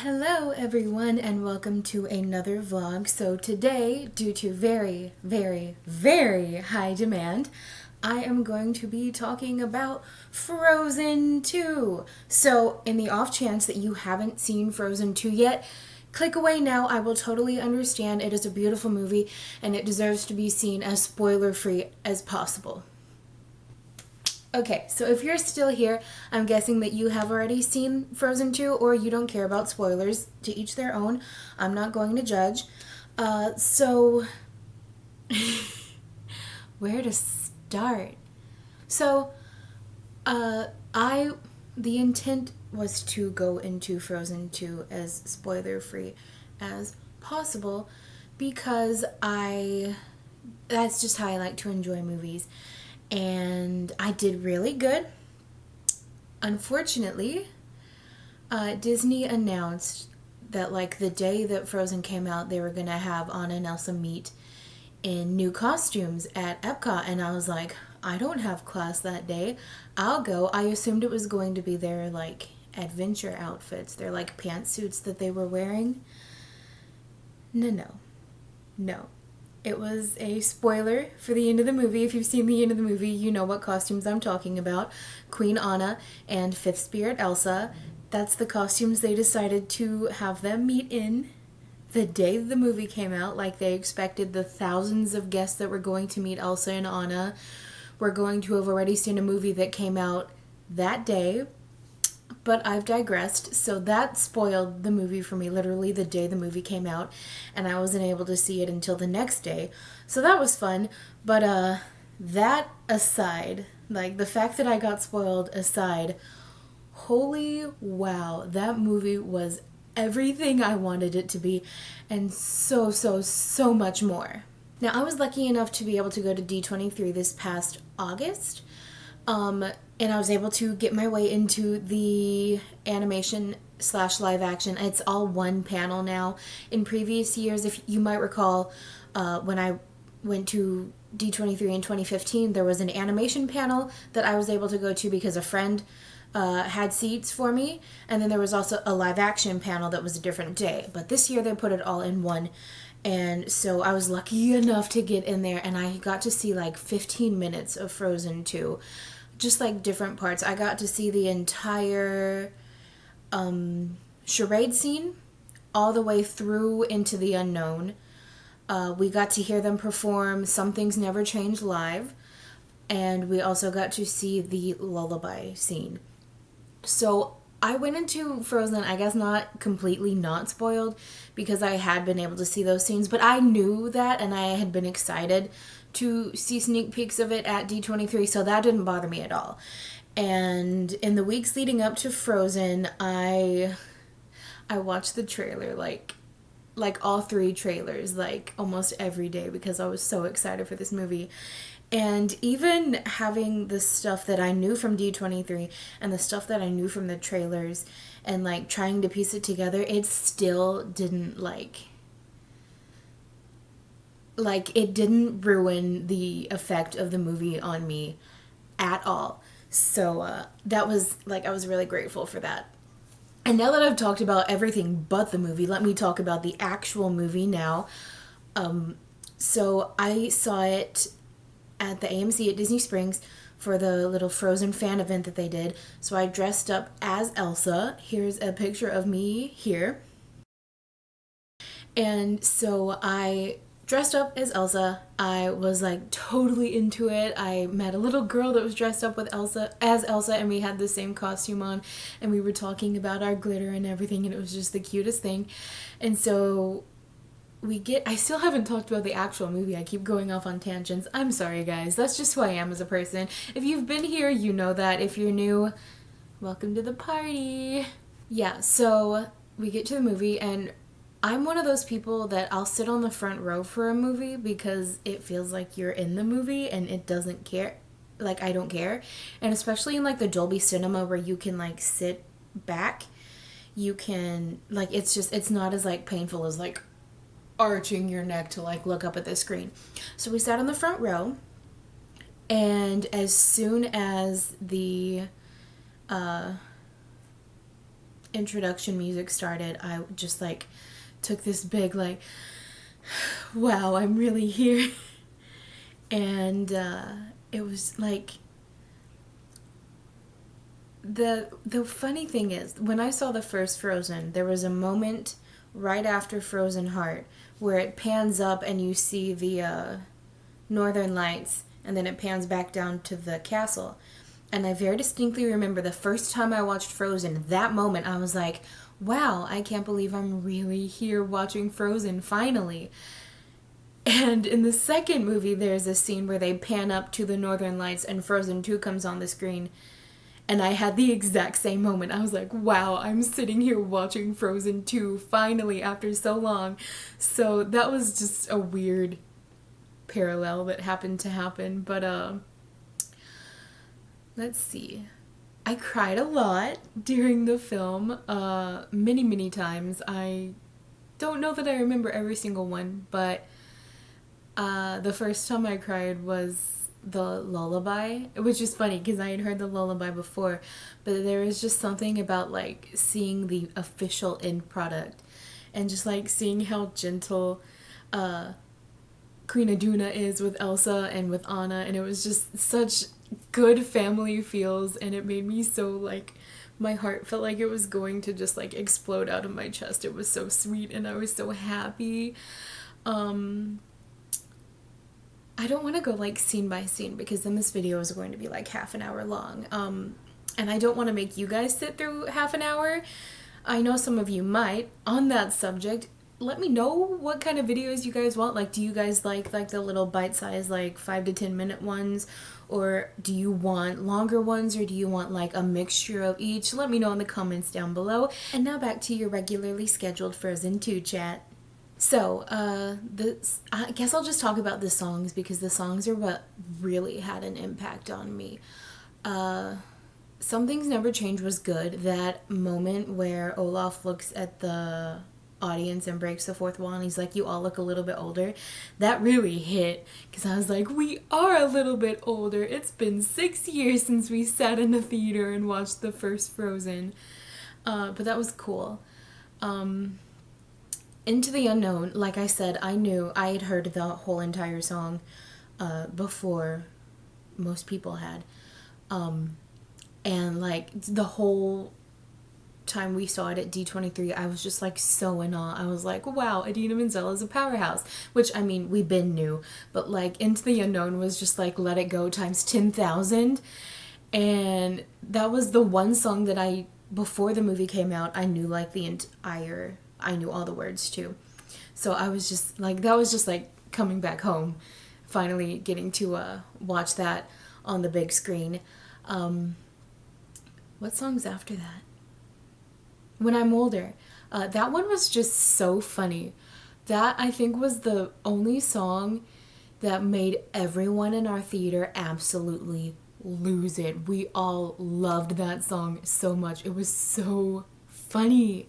Hello everyone and welcome to another vlog. So today, due to very, very, very high demand, I am going to be talking about Frozen 2. So in the off chance that you haven't seen Frozen 2 yet, click away now. I will totally understand. It is a beautiful movie and it deserves to be seen as spoiler free as possible. Okay, so if you're still here, I'm guessing that you have already seen Frozen 2 or you don't care about spoilers. To each their own. I'm not going to judge. So, where to start? So, the intent was to go into Frozen 2 as spoiler free as possible because that's just how I like to enjoy movies. And I did really good. Unfortunately, Disney announced that like the day that Frozen came out, they were gonna have Anna and Elsa meet in new costumes at Epcot, and I was like, I don't have class that day. I'll go. I assumed it was going to be their like adventure outfits, their like pantsuits that they were wearing. No. It was a spoiler for the end of the movie. If you've seen the end of the movie, you know what costumes I'm talking about. Queen Anna and Fifth Spirit Elsa. That's the costumes they decided to have them meet in the day the movie came out. Like they expected the thousands of guests that were going to meet Elsa and Anna were going to have already seen a movie that came out that day. But I've digressed. So that spoiled the movie for me literally the day the movie came out, and I wasn't able to see it until the next day. So that was fun. But that aside, like the fact that I got spoiled aside, holy wow, that movie was everything I wanted it to be and so much more. Now, I was lucky enough to be able to go to D23 this past August. And I was able to get my way into the animation slash live action. It's all one panel now. In previous years, if you might recall, when I went to D23 in 2015, there was an animation panel that I was able to go to because a friend had seats for me. And then there was also a live action panel that was a different day. But this year they put it all in one. And so I was lucky enough to get in there, and I got to see like 15 minutes of Frozen 2. Just like different parts. I got to see the entire charade scene all the way through into the unknown. We got to hear them perform Some Things Never Change live, and we also got to see the lullaby scene. So I went into Frozen, I guess not completely not spoiled, because I had been able to see those scenes, but I knew that and I had been excited to see sneak peeks of it at D23, so that didn't bother me at all. And in the weeks leading up to Frozen, I watched the trailer like all three trailers like almost every day because I was so excited for this movie. And even having the stuff that I knew from D23 and the stuff that I knew from the trailers and like trying to piece it together, it still didn't like it didn't ruin the effect of the movie on me at all. So that was like, I was really grateful for that. And now that I've talked about everything but the movie, let me talk about the actual movie now. So I saw it at the AMC at Disney Springs for the little Frozen fan event that they did. So I dressed up as Elsa. Here's a picture of me here. And so I dressed up as Elsa. I was like totally into it. I met a little girl that was dressed up with Elsa and we had the same costume on, and we were talking about our glitter and everything, and it was just the cutest thing. And so I still haven't talked about the actual movie. I keep going off on tangents. I'm sorry, guys. That's just who I am as a person. If you've been here, you know that. If you're new, welcome to the party. Yeah, so we get to the movie, and I'm one of those people that I'll sit on the front row for a movie because it feels like you're in the movie and it doesn't care. Like, I don't care. And especially in, like, the Dolby Cinema where you can, like, sit back, you can, like, it's not as, like, painful as, like, arching your neck to, like, look up at the screen. So we sat on the front row, and as soon as the introduction music started, I just like took this big like, wow, I'm really here. And it was like, the funny thing is, when I saw the first Frozen, there was a moment right after Frozen Heart where it pans up and you see the Northern Lights, and then it pans back down to the castle. And I very distinctly remember the first time I watched Frozen, that moment I was like, wow, I can't believe I'm really here watching Frozen finally. And in the second movie, there's a scene where they pan up to the Northern Lights and Frozen 2 comes on the screen. And I had the exact same moment. I was like, wow, I'm sitting here watching Frozen 2 finally after so long. So that was just a weird parallel that happened to happen. But let's see. I cried a lot during the film, many, many times. I don't know that I remember every single one, but the first time I cried was the lullaby, which is funny because I had heard the lullaby before, but there was just something about like seeing the official end product and just like seeing how gentle Queen Aduna is with Elsa and with Anna, and it was just such good family feels, and it made me so like, my heart felt like it was going to just like explode out of my chest. It was so sweet and I was so happy. I don't want to go like scene by scene because then this video is going to be like half an hour long. And I don't want to make you guys sit through half an hour. I know some of you might. On that subject, let me know what kind of videos you guys want. Like, do you guys like the little bite-sized like 5 to 10 minute ones? Or do you want longer ones, or do you want like a mixture of each? Let me know in the comments down below. And now back to your regularly scheduled Frozen 2 chat. So, I guess I'll just talk about the songs because the songs are what really had an impact on me. Some Things Never Change was good. That moment where Olaf looks at the audience and breaks the fourth wall and he's like, you all look a little bit older. That really hit because I was like, we are a little bit older. It's been 6 years since we sat in the theater and watched the first Frozen. But that was cool. Into the Unknown, like I said, I had heard the whole entire song before most people had. And like the whole time we saw it at D23, I was just like so in awe. I was like, wow, Idina Menzel is a powerhouse, which I mean, we've been new, but like Into the Unknown was just like Let It Go times 10,000. And that was the one song that before the movie came out, I knew like I knew all the words too. So I was just like, that was just like coming back home, finally getting to watch that on the big screen. What song's after that? When I'm Older. That one was just so funny. That I think was the only song that made everyone in our theater absolutely lose it. We all loved that song so much. It was so funny.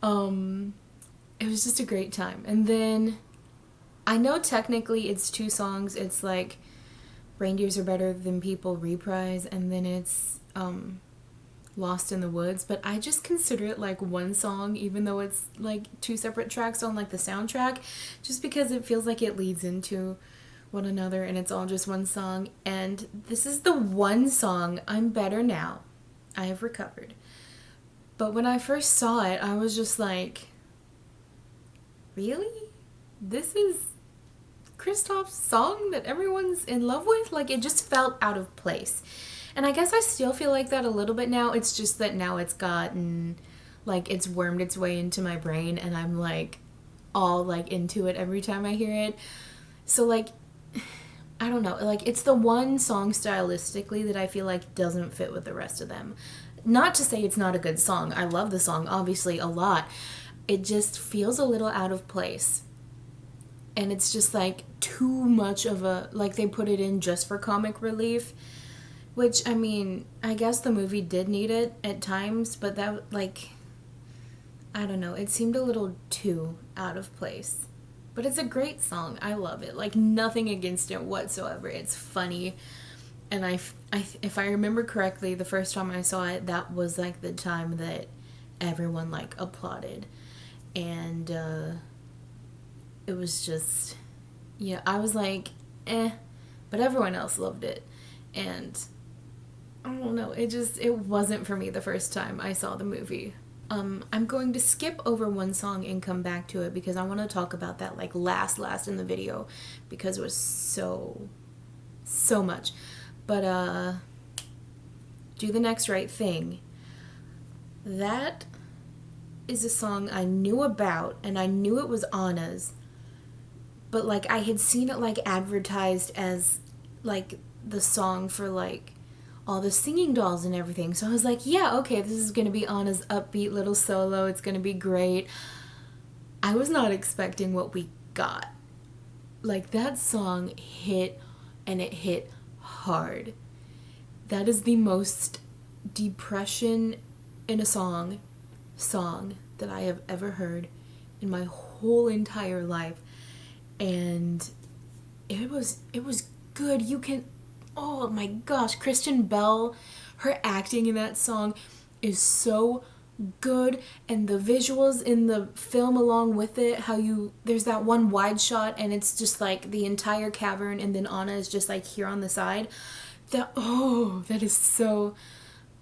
It was just a great time. And then I know technically it's 2 songs. It's like Reindeers Are Better Than People reprise, and then it's Lost in the Woods, but I just consider it like one song, even though it's like 2 separate tracks on like the soundtrack, just because it feels like it leads into one another and it's all just one song. And this is the one song. I'm better now. I have recovered. But when I first saw it, I was just like, really? This is Kristoff's song that everyone's in love with? Like, it just felt out of place. And I guess I still feel like that a little bit now. It's just that now it's gotten, like, it's wormed its way into my brain and I'm like all like into it every time I hear it. So like, I don't know, like it's the one song stylistically that I feel like doesn't fit with the rest of them. Not to say it's not a good song. I love the song, obviously, a lot. It just feels a little out of place. And it's just like too much of a, like they put it in just for comic relief. Which, I mean, I guess the movie did need it at times, but that, like, I don't know. It seemed a little too out of place. But it's a great song. I love it. Like, nothing against it whatsoever. It's funny. And if I remember correctly, the first time I saw it, that was like the time that everyone like applauded. And it was just, yeah, I was like, eh, but everyone else loved it. And I don't know, it wasn't for me the first time I saw the movie. I'm going to skip over one song and come back to it because I want to talk about that like last in the video because it was so much. But Do the Next Right Thing. That is a song I knew about and I knew it was Anna's, but like I had seen it like advertised as like the song for like all the singing dolls and everything. So I was like, yeah, okay, this is gonna be Anna's upbeat little solo. It's gonna be great. I was not expecting what we got. Like that song hit, and it hit hard. That is the most depression in a song that I have ever heard in my whole entire life. And it was good. You can, oh my gosh, Kristen Bell, her acting in that song is so good, and the visuals in the film along with it, there's that one wide shot and it's just like the entire cavern and then Anna is just like here on the side. That is so,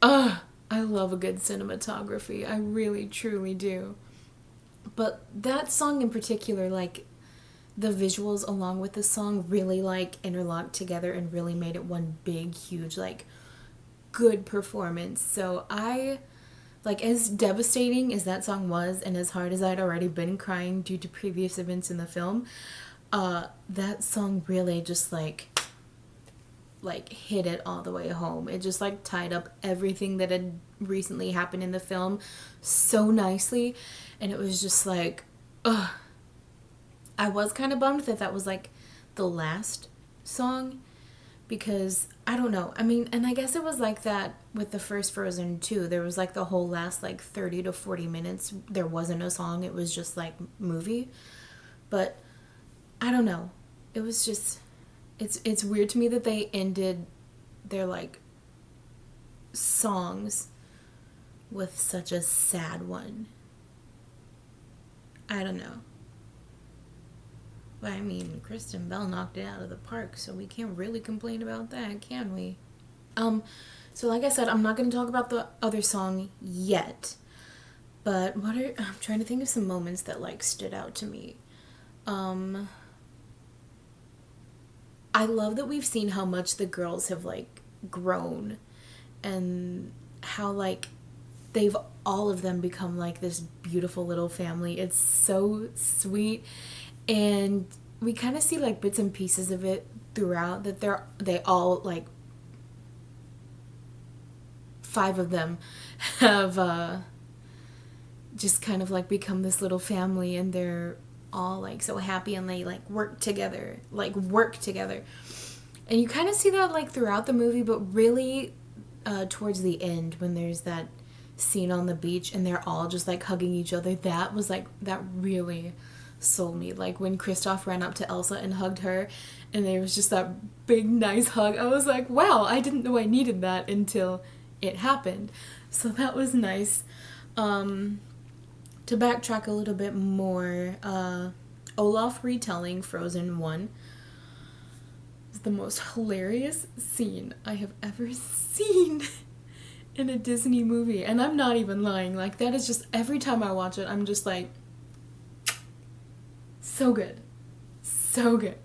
I love a good cinematography. I really truly do. But that song in particular, like the visuals along with the song really like interlocked together and really made it one big huge like good performance. So I, like, as devastating as that song was and as hard as I'd already been crying due to previous events in the film, that song really just like hit it all the way home. It just like tied up everything that had recently happened in the film so nicely, and it was just like, ugh. I was kind of bummed that was like the last song because I don't know. I mean, and I guess it was like that with the first Frozen too. There was like the whole last like 30 to 40 minutes there wasn't a song. It was just like movie. But I don't know. It was just it's weird to me that they ended their like songs with such a sad one. I don't know. But I mean, Kristen Bell knocked it out of the park, so we can't really complain about that, can we? So like I said, I'm not going to talk about the other song yet. But I'm trying to think of some moments that like stood out to me. I love that we've seen how much the girls have like grown and how like all of them become like this beautiful little family. It's so sweet. And we kind of see like bits and pieces of it throughout that they all like 5 of them have just kind of like become this little family, and they're all like so happy and they like work together. And you kind of see that like throughout the movie, but really towards the end when there's that scene on the beach and they're all just like hugging each other, that was like, that really sold me. Like when Kristoff ran up to Elsa and hugged her and there was just that big nice hug, I was like, wow, I didn't know I needed that until it happened. So that was nice. To backtrack a little bit more, Olaf retelling Frozen 1 is the most hilarious scene I have ever seen in a Disney movie. And I'm not even lying. Like, that is just, every time I watch it, I'm just like, so good. So good.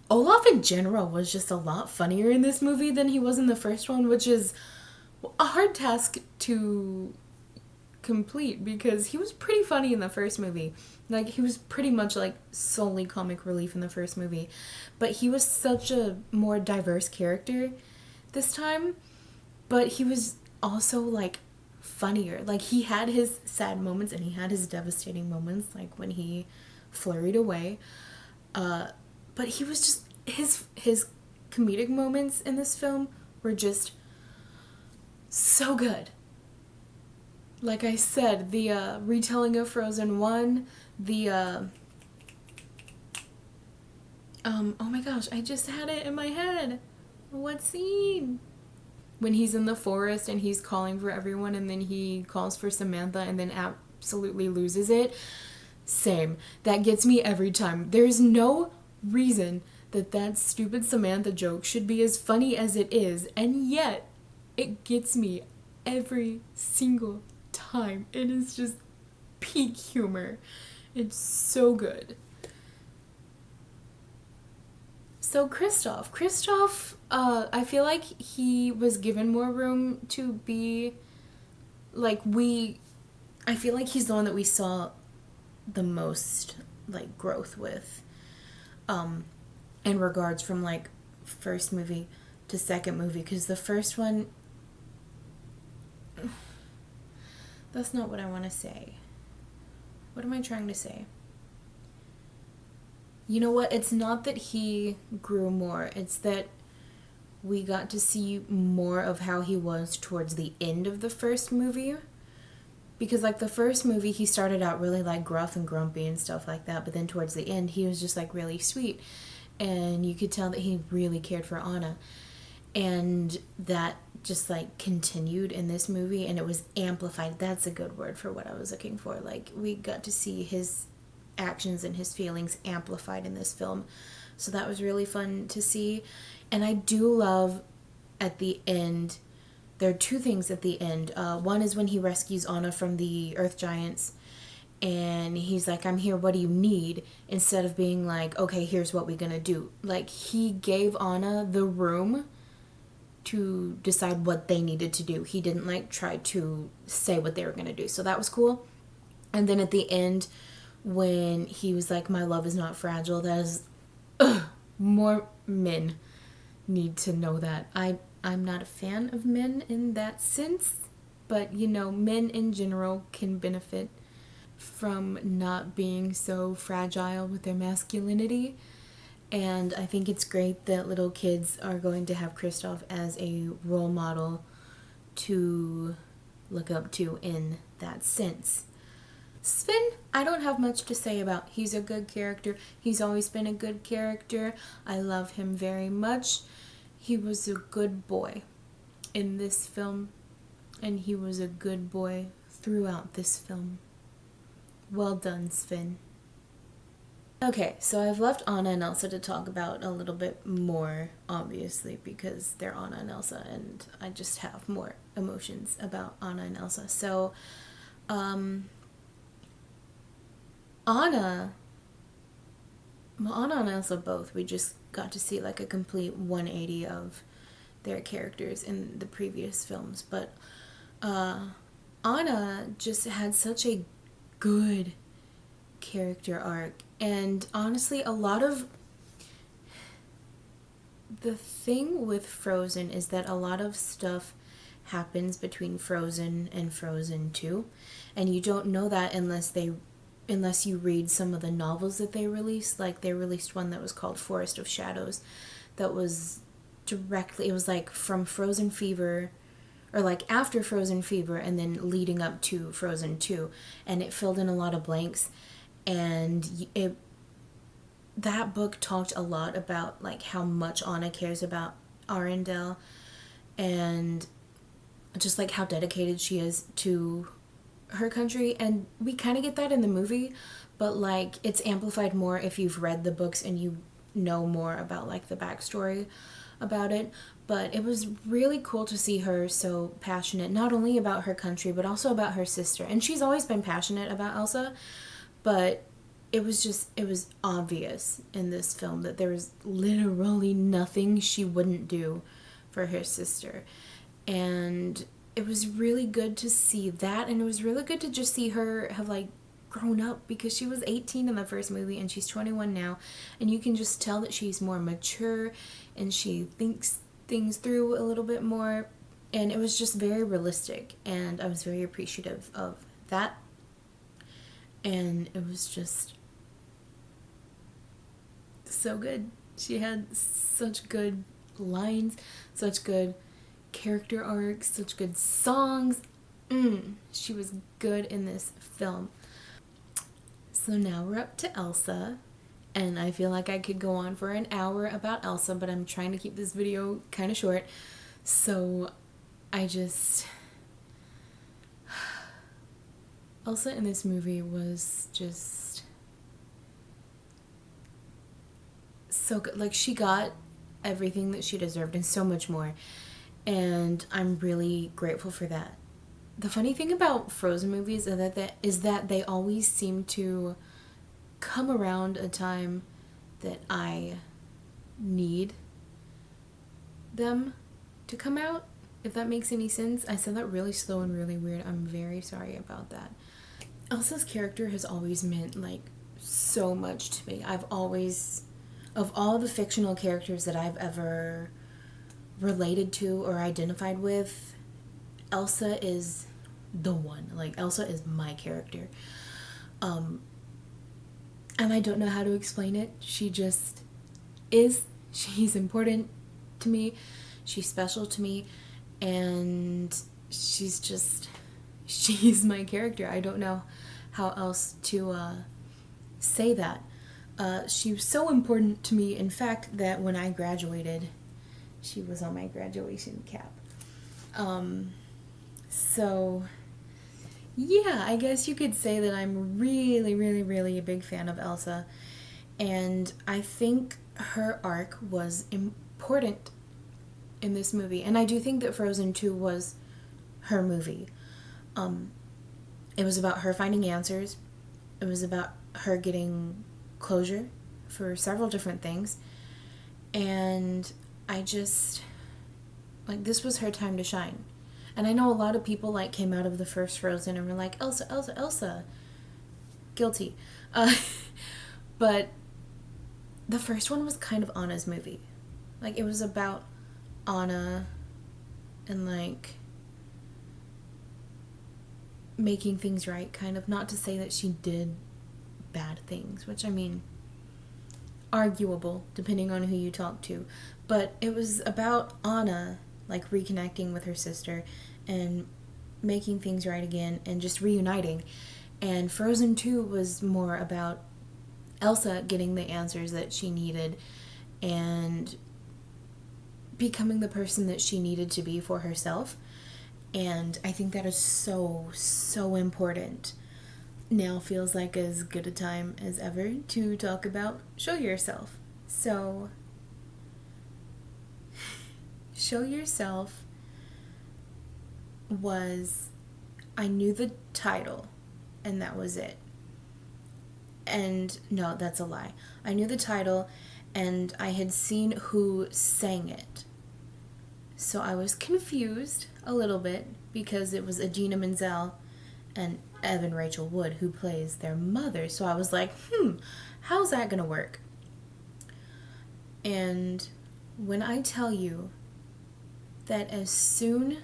Olaf in general was just a lot funnier in this movie than he was in the first one, which is a hard task to complete because he was pretty funny in the first movie. Like, he was pretty much like solely comic relief in the first movie, but he was such a more diverse character this time. But he was also like funnier. Like, he had his sad moments and he had his devastating moments, like when he flurried away, but he was just, his comedic moments in this film were just so good. Like I said, the retelling of Frozen 1, oh my gosh, I just had it in my head. What scene? when he's in the forest and he's calling for everyone and then he calls for Samantha and then absolutely loses it. Same. That gets me every time. There's no reason that stupid Samantha joke should be as funny as it is, and yet it gets me every single time. It is just peak humor. It's so good. So Kristoff, I feel like he was given more room to be, like, I feel like he's the one that we saw the most, like, growth with, in regards from, like, first movie to second movie, because the first one, that's not what I want to say. What am I trying to say? You know what? It's not that he grew more. It's that we got to see more of how he was towards the end of the first movie. Because, like, the first movie, he started out really, like, gruff and grumpy and stuff like that. But then towards the end, he was just, like, really sweet. And you could tell that he really cared for Anna. And that just, like, continued in this movie. And it was amplified. That's a good word for what I was looking for. Like, we got to see his actions and his feelings amplified in this film. So that was really fun to see. And I do love at the end, there are two things at the end. One is when he rescues Anna from the Earth Giants and he's like, I'm here, what do you need? Instead of being like, okay, here's what we're gonna do. Like, he gave Anna the room to decide what they needed to do. He didn't, like, try to say what they were gonna do. So that was cool. And then at the end, when he was like, my love is not fragile, that is, more men need to know that. I'm not a fan of men in that sense, but, you know, men in general can benefit from not being so fragile with their masculinity. And I think it's great that little kids are going to have Kristoff as a role model to look up to in that sense. Sven, I don't have much to say about. He's a good character. He's always been a good character. I love him very much. He was a good boy in this film, and he was a good boy throughout this film. Well done, Sven. Okay, so I've left Anna and Elsa to talk about a little bit more, obviously, because they're Anna and Elsa, and I just have more emotions about Anna and Elsa. So, Anna and Elsa both, we just got to see, like, a complete 180 of their characters in the previous films, but Anna just had such a good character arc, and honestly, a lot of the thing with Frozen is that a lot of stuff happens between Frozen and Frozen 2, and you don't know that unless you read some of the novels that they released. Like, they released one that was called Forest of Shadows that was directly, it was like from Frozen Fever, or like after Frozen Fever and then leading up to Frozen 2, and it filled in a lot of blanks, and that book talked a lot about, like, how much Anna cares about Arendelle and just, like, how dedicated she is to her country. And we kind of get that in the movie, but, like, it's amplified more if you've read the books and you know more about, like, the backstory about it. But it was really cool to see her so passionate, not only about her country but also about her sister. And she's always been passionate about Elsa, but it was obvious in this film that there was literally nothing she wouldn't do for her sister. And it was really good to see that, and it was really good to just see her have, like, grown up, because she was 18 in the first movie and she's 21 now, and you can just tell that she's more mature and she thinks things through a little bit more, and it was just very realistic, and I was very appreciative of that. And it was just so good. She had such good lines, such good character arcs, such good songs. She was good in this film. So now we're up to Elsa, and I feel like I could go on for an hour about Elsa, but I'm trying to keep this video kind of short. So I just... Elsa in this movie was just so good. Like, she got everything that she deserved and so much more. And I'm really grateful for that. The funny thing about Frozen movies is that they always seem to come around a time that I need them to come out, if that makes any sense. I said that really slow and really weird. I'm very sorry about that. Elsa's character has always meant, like, so much to me. I've always, of all the fictional characters that I've ever related to or identified with, Elsa is the one. Like, Elsa is my character. And I don't know how to explain it. She just is. She's important to me. She's special to me. And she's my character. I don't know how else to say that. She was so important to me, in fact, that when I graduated, she was on my graduation cap. So, yeah, I guess you could say that I'm really, really, really a big fan of Elsa. And I think her arc was important in this movie. And I do think that Frozen 2 was her movie. It was about her finding answers. It was about her getting closure for several different things. And I just, like, this was her time to shine. And I know a lot of people, like, came out of the first Frozen and were like, Elsa, Elsa, Elsa. Guilty. But the first one was kind of Anna's movie. Like, it was about Anna and, like, making things right, kind of. Not to say that she did bad things, which, I mean, arguable, depending on who you talk to. But it was about Anna, like, reconnecting with her sister and making things right again and just reuniting. And Frozen 2 was more about Elsa getting the answers that she needed and becoming the person that she needed to be for herself. And I think that is so, so important. Now feels like as good a time as ever to talk about Show Yourself. So, Show Yourself was, I knew the title, and that was it. And no, that's a lie. I knew the title, and I had seen who sang it. So I was confused a little bit because it was Idina Menzel and Evan Rachel Wood who plays their mother. So I was like, how's that gonna work? And when I tell you that as soon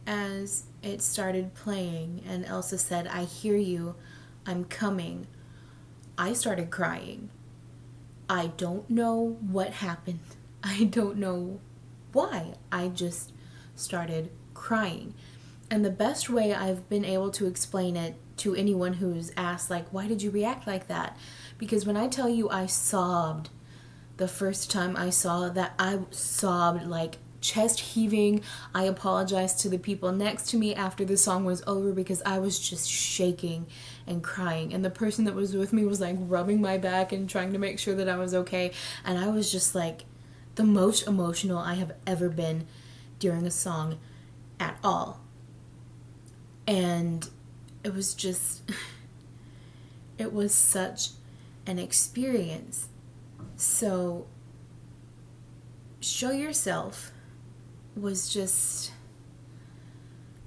as it started playing and Elsa said, I hear you, I'm coming, I started crying. I don't know what happened. I don't know why. I just started crying. And the best way I've been able to explain it to anyone who's asked, like, why did you react like that? Because when I tell you I sobbed the first time I saw that, I sobbed, like, chest heaving. I apologized to the people next to me after the song was over because I was just shaking and crying. And the person that was with me was, like, rubbing my back and trying to make sure that I was okay. And I was just, like, the most emotional I have ever been during a song at all. And it was just, it was such an experience. So, Show Yourself was just,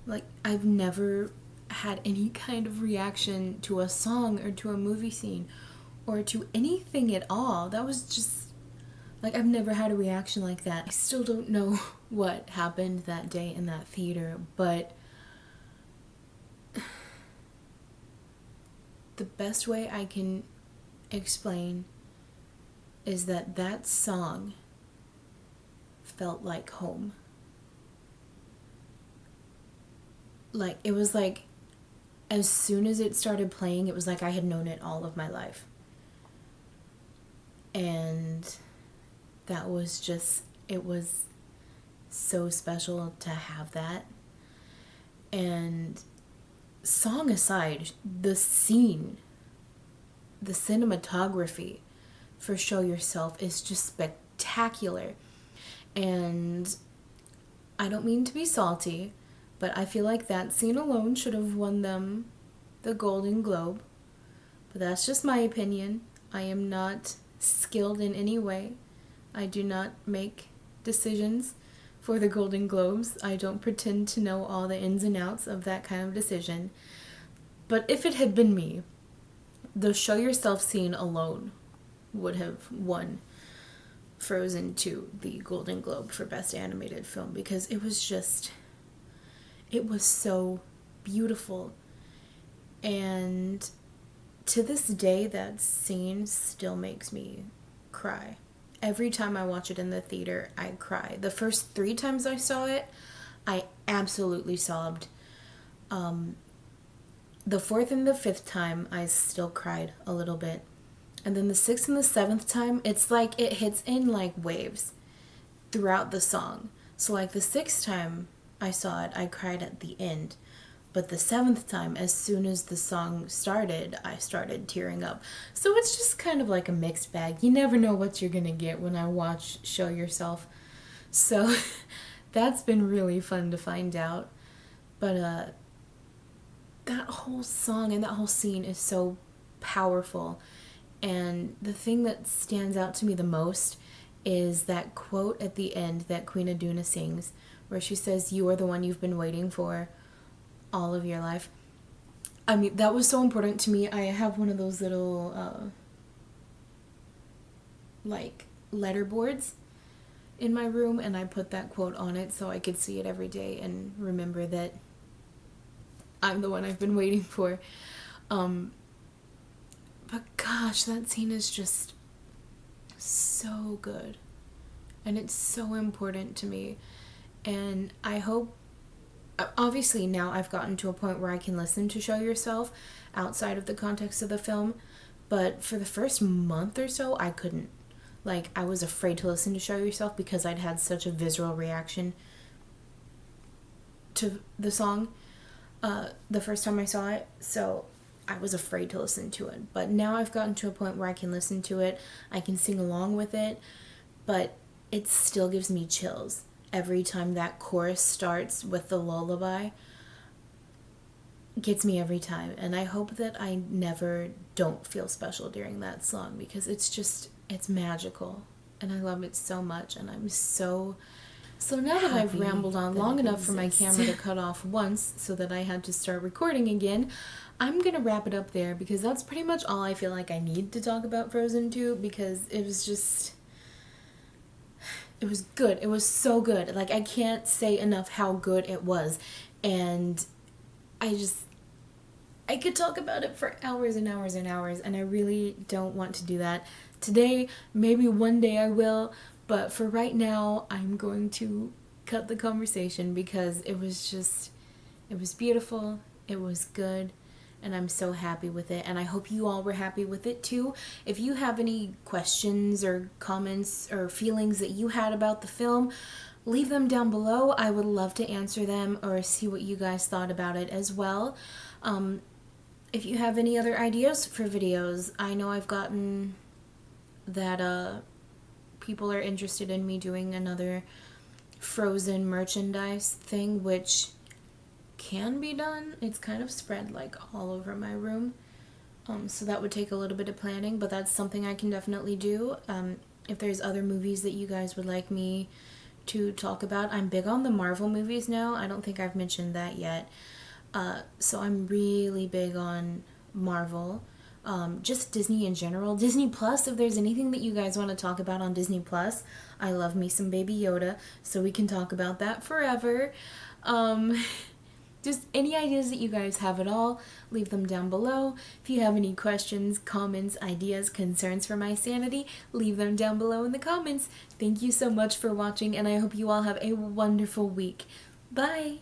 like, I've never had any kind of reaction to a song or to a movie scene or to anything at all. That was just, like, I've never had a reaction like that. I still don't know what happened that day in that theater, but the best way I can explain is that that song felt like home. Like, it was like, as soon as it started playing, it was like I had known it all of my life. And that was just, it was so special to have that. And song aside, the scene, the cinematography for Show Yourself is just spectacular. And I don't mean to be salty, but I feel like that scene alone should have won them the Golden Globe. But that's just my opinion. I am not skilled in any way. I do not make decisions for the Golden Globes. I don't pretend to know all the ins and outs of that kind of decision. But if it had been me, the Show Yourself scene alone would have won Frozen 2 the Golden Globe for Best Animated Film, because it was so beautiful. And to this day, that scene still makes me cry. Every time I watch it in the theater, I cry. The first 3 times I saw it, I absolutely sobbed. The 4th and the 5th time, I still cried a little bit. And then the 6th and the 7th time, it's like it hits in like waves throughout the song. So like the 6th time I saw it, I cried at the end. But the 7th time, as soon as the song started, I started tearing up. So it's just kind of like a mixed bag. You never know what you're going to get when I watch Show Yourself. So that's been really fun to find out. But that whole song and that whole scene is so powerful. And the thing that stands out to me the most is that quote at the end that Queen Aduna sings, where she says, "You are the one you've been waiting for all of your life." I mean, that was so important to me. I have one of those little, like, letter boards in my room, and I put that quote on it so I could see it every day and remember that I'm the one I've been waiting for. But gosh, that scene is just so good. And it's so important to me. And I hope, obviously now I've gotten to a point where I can listen to Show Yourself outside of the context of the film. But for the first month or so, I couldn't. Like, I was afraid to listen to Show Yourself because I'd had such a visceral reaction to the song the first time I saw it. So I was afraid to listen to it. But now I've gotten to a point where I can listen to it. I can sing along with it. But it still gives me chills every time that chorus starts with the lullaby. Gets me every time. And I hope that I never don't feel special during that song, because it's magical. And I love it so much. And I'm so now that I've rambled on long enough for my camera to cut off once so that I had to start recording again, I'm going to wrap it up there, because that's pretty much all I feel like I need to talk about Frozen 2, because it was good. It was so good. Like, I can't say enough how good it was. And I could talk about it for hours and hours and hours, and I really don't want to do that today. Maybe one day I will, but for right now, I'm going to cut the conversation, because it was beautiful, it was good, and I'm so happy with it, and I hope you all were happy with it too. If you have any questions or comments or feelings that you had about the film, leave them down below. I would love to answer them or see what you guys thought about it as well. If you have any other ideas for videos, I know I've gotten that people are interested in me doing another Frozen merchandise thing, which can be done. It's kind of spread like all over my room, so that would take a little bit of planning, but that's something I can definitely do. If there's other movies that you guys would like me to talk about, I'm big on the Marvel movies now. I don't think I've mentioned that yet. So I'm really big on Marvel. Just Disney in general. Disney Plus, if there's anything that you guys want to talk about on Disney Plus, I love me some Baby Yoda, so we can talk about that forever. Just any ideas that you guys have at all, leave them down below. If you have any questions, comments, ideas, concerns for my sanity, leave them down below in the comments. Thank you so much for watching, and I hope you all have a wonderful week. Bye!